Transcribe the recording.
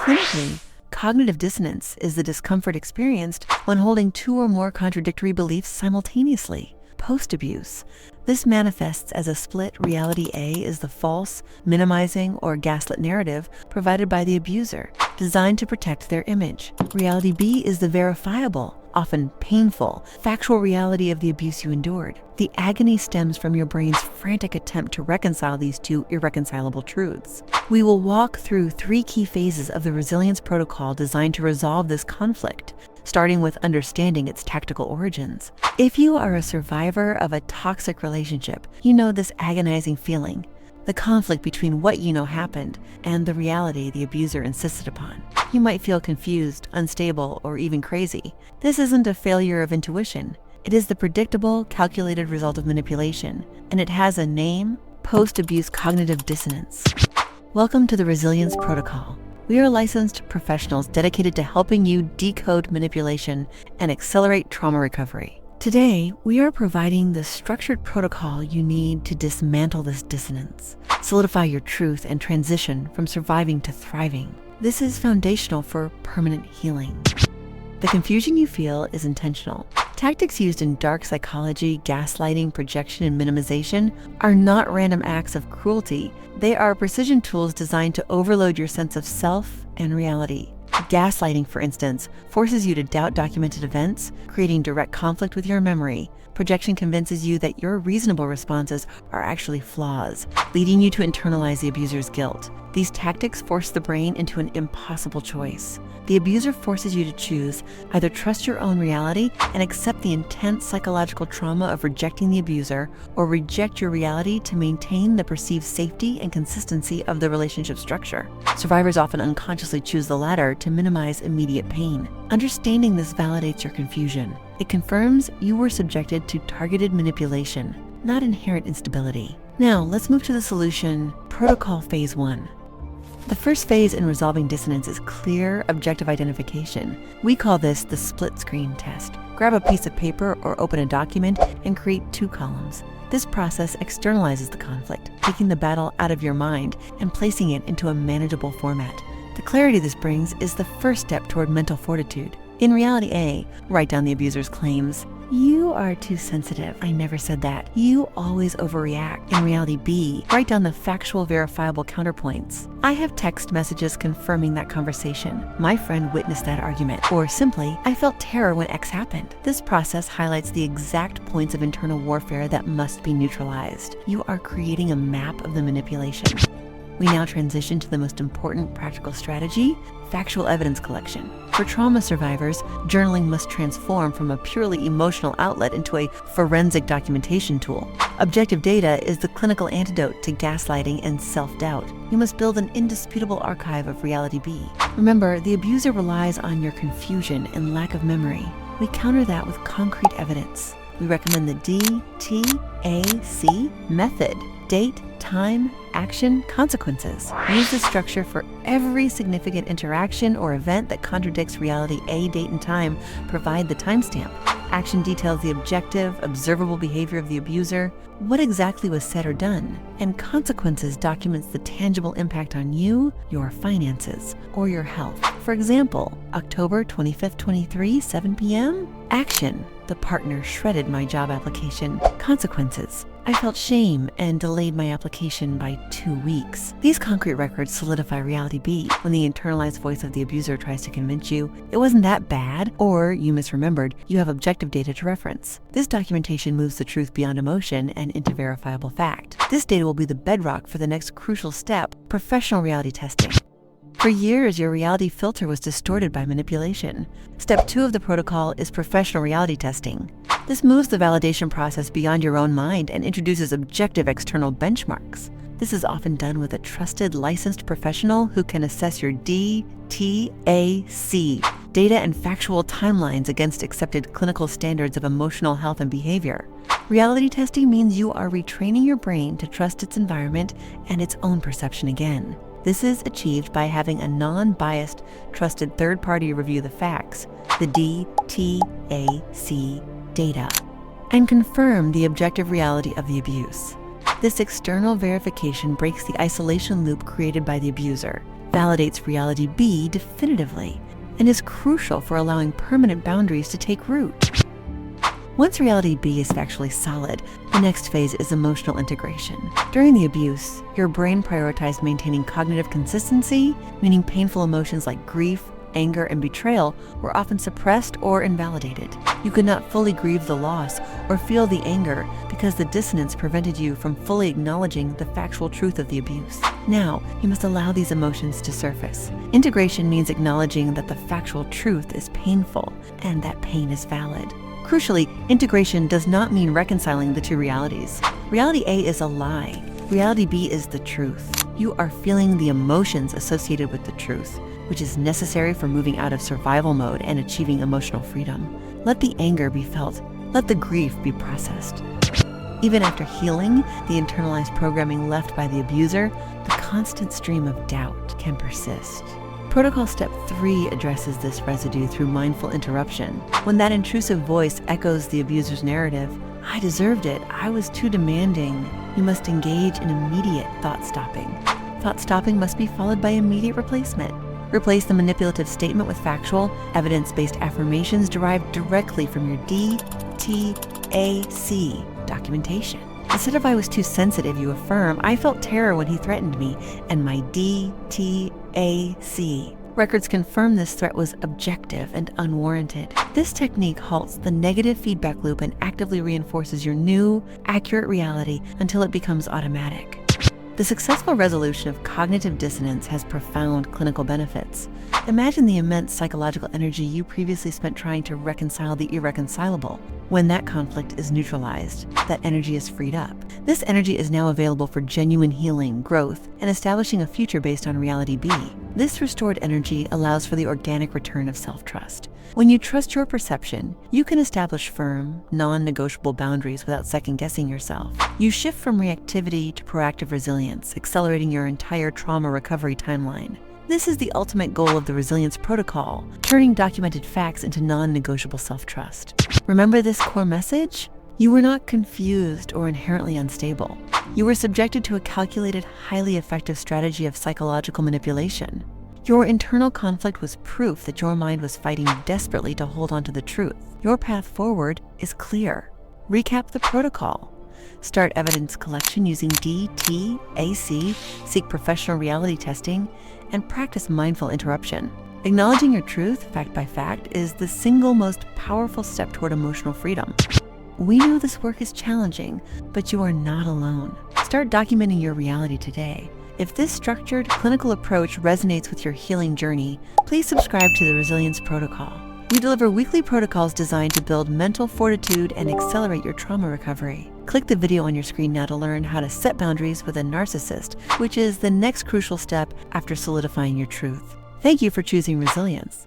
Clinically, cognitive dissonance is the discomfort experienced when holding two or more contradictory beliefs simultaneously. Post-abuse. This manifests as a split reality A is the false, minimizing, or gaslit narrative provided by the abuser, designed to protect their image. Reality B is the verifiable, often painful, factual reality of the abuse you endured. The agony stems from your brain's frantic attempt to reconcile these two irreconcilable truths. We will walk through 3 key phases of the resilience protocol designed to resolve this conflict, starting with understanding its tactical origins. If you are a survivor of a toxic relationship, you know this agonizing feeling, the conflict between what you know happened and the reality the abuser insisted upon. You might feel confused, unstable, or even crazy. This isn't a failure of intuition. It is the predictable, calculated result of manipulation, and it has a name: post-abuse cognitive dissonance. Welcome to the Resilience Protocol. We are licensed professionals dedicated to helping you decode manipulation and accelerate trauma recovery. Today, we are providing the structured protocol you need to dismantle this dissonance, solidify your truth, and transition from surviving to thriving. This is foundational for permanent healing. The confusion you feel is intentional. Tactics used in dark psychology, gaslighting, projection, and minimization are not random acts of cruelty. They are precision tools designed to overload your sense of self and reality. Gaslighting, for instance, forces you to doubt documented events, creating direct conflict with your memory. Projection convinces you that your reasonable responses are actually flaws, leading you to internalize the abuser's guilt. These tactics force the brain into an impossible choice. The abuser forces you to choose: either trust your own reality and accept the intense psychological trauma of rejecting the abuser, or reject your reality to maintain the perceived safety and consistency of the relationship structure. Survivors often unconsciously choose the latter to minimize immediate pain. Understanding this validates your confusion. It confirms you were subjected to targeted manipulation, not inherent instability. Now, let's move to the solution, protocol phase 1. The first phase in resolving dissonance is clear, objective identification. We call this the split screen test. Grab a piece of paper or open a document and create 2 columns. This process externalizes the conflict, taking the battle out of your mind and placing it into a manageable format. The clarity this brings is the first step toward mental fortitude. In reality A, write down the abuser's claims. "You are too sensitive. I never said that. You always overreact." In reality B, write down the factual, verifiable counterpoints. "I have text messages confirming that conversation. My friend witnessed that argument." Or simply, "I felt terror when X happened." This process highlights the exact points of internal warfare that must be neutralized. You are creating a map of the manipulation. We now transition to the most important practical strategy: factual evidence collection. For trauma survivors, journaling must transform from a purely emotional outlet into a forensic documentation tool. Objective data is the clinical antidote to gaslighting and self-doubt. You must build an indisputable archive of reality B. Remember, the abuser relies on your confusion and lack of memory. We counter that with concrete evidence. We recommend the DTAC method: date, time, action, consequences. Use this structure for every significant interaction or event that contradicts reality A, date, and time. Provide the timestamp. Action details the objective, observable behavior of the abuser, what exactly was said or done. And consequences documents the tangible impact on you, your finances, or your health. For example, October 25th, 23, 7 p.m. Action: the partner shredded my job application. Consequences: I felt shame and delayed my application by 2 weeks. These concrete records solidify reality B. When the internalized voice of the abuser tries to convince you it wasn't that bad, or you misremembered, you have objective data to reference. This documentation moves the truth beyond emotion and into verifiable fact. This data will be the bedrock for the next crucial step: professional reality testing. For years, your reality filter was distorted by manipulation. Step 2 of the protocol is professional reality testing. This moves the validation process beyond your own mind and introduces objective external benchmarks. This is often done with a trusted, licensed professional who can assess your DTAC, data and factual timelines against accepted clinical standards of emotional health and behavior. Reality testing means you are retraining your brain to trust its environment and its own perception again. This is achieved by having a non-biased, trusted third party review the facts, the DTAC data, and confirm the objective reality of the abuse. This external verification breaks the isolation loop created by the abuser, validates reality B definitively, and is crucial for allowing permanent boundaries to take root. Once reality B is factually solid, the next phase is emotional integration. During the abuse, your brain prioritized maintaining cognitive consistency, meaning painful emotions like grief, anger, and betrayal were often suppressed or invalidated. You could not fully grieve the loss or feel the anger because the dissonance prevented you from fully acknowledging the factual truth of the abuse. Now, you must allow these emotions to surface. Integration means acknowledging that the factual truth is painful and that pain is valid. Crucially, integration does not mean reconciling the two realities. Reality A is a lie. Reality B is the truth. You are feeling the emotions associated with the truth, which is necessary for moving out of survival mode and achieving emotional freedom. Let the anger be felt. Let the grief be processed. Even after healing, the internalized programming left by the abuser, the constant stream of doubt can persist. Protocol Step 3 addresses this residue through mindful interruption. When that intrusive voice echoes the abuser's narrative, "I deserved it, I was too demanding," you must engage in immediate thought stopping. Thought stopping must be followed by immediate replacement. Replace the manipulative statement with factual, evidence-based affirmations derived directly from your DTAC documentation. Instead of "I was too sensitive," you affirm, "I felt terror when he threatened me, and my DTAC records confirm this threat was objective and unwarranted." This technique halts the negative feedback loop and actively reinforces your new, accurate reality until it becomes automatic. The successful resolution of cognitive dissonance has profound clinical benefits. Imagine the immense psychological energy you previously spent trying to reconcile the irreconcilable. When that conflict is neutralized, that energy is freed up. This energy is now available for genuine healing, growth, and establishing a future based on reality B. This restored energy allows for the organic return of self-trust. When you trust your perception, you can establish firm, non-negotiable boundaries without second-guessing yourself. You shift from reactivity to proactive resilience, accelerating your entire trauma recovery timeline. This is the ultimate goal of the Resilience Protocol, turning documented facts into non-negotiable self-trust. Remember this core message? You were not confused or inherently unstable. You were subjected to a calculated, highly effective strategy of psychological manipulation. Your internal conflict was proof that your mind was fighting desperately to hold on to the truth. Your path forward is clear. Recap the protocol. Start evidence collection using DTAC, seek professional reality testing, and practice mindful interruption. Acknowledging your truth, fact by fact, is the single most powerful step toward emotional freedom. We know this work is challenging, but you are not alone. Start documenting your reality today. If this structured, clinical approach resonates with your healing journey, please subscribe to the Resilience Protocol. We deliver weekly protocols designed to build mental fortitude and accelerate your trauma recovery. Click the video on your screen now to learn how to set boundaries with a narcissist, which is the next crucial step after solidifying your truth. Thank you for choosing resilience.